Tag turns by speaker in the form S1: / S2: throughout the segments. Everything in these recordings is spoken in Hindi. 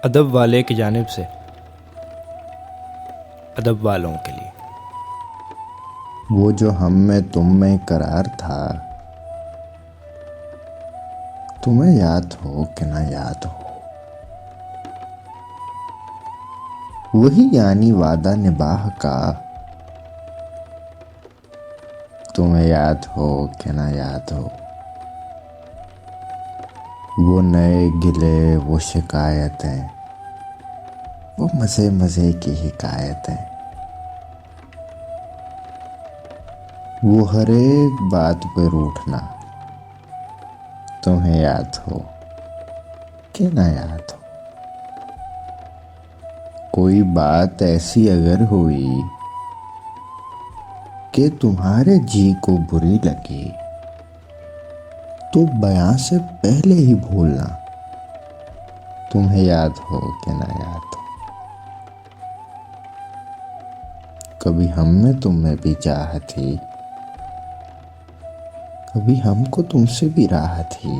S1: अदब वाले की जानिब से अदब वालों के लिए।
S2: वो जो हम में तुम में करार था, तुम्हें याद हो कि ना याद हो, वही यानी वादा निभाह का, तुम्हें याद हो कि ना याद हो। वो नए गिले, वो शिकायतें, वो मज़े मज़े की हिकायतें, वो हर एक बात पे रूठना, तुम्हें याद हो कि ना याद हो। कोई बात ऐसी अगर हुई कि तुम्हारे जी को बुरी लगी, तो बयां से पहले ही भूलना, तुम्हें याद हो कि ना याद हो। कभी हम में तुम में भी चाह थी, कभी हमको तुमसे भी राह थी,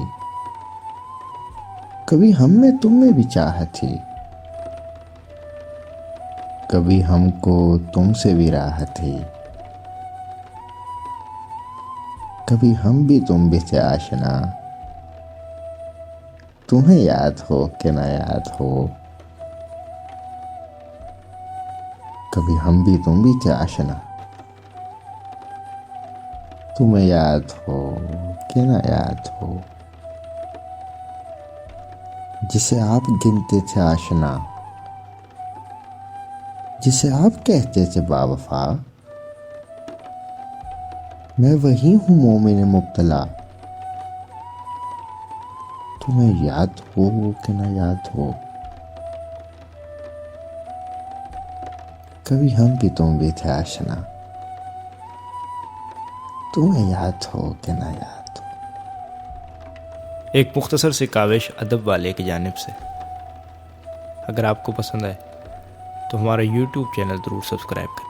S2: कभी हम में तुम में भी चाह थी, कभी हमको तुमसे भी राह थी, कभी हम भी तुम भी थे आशना, तुम्हें याद हो कि ना याद हो। कभी हम भी तुम भी थे आशना, तुम्हें याद हो कि ना याद हो। जिसे आप गिनते थे आशना, जिसे आप कहते थे बावफा, मैं वही हूँ मोमिन मुब्तला, तुम्हें याद हो कि ना याद हो। कभी हम भी तुम भी थे आशना, तुम्हें याद हो कि ना याद हो।
S1: एक मुख्तसर सी काविश अदब वाले की जानिब से। अगर आपको पसंद आए तो हमारा YouTube चैनल ज़रूर सब्सक्राइब करें।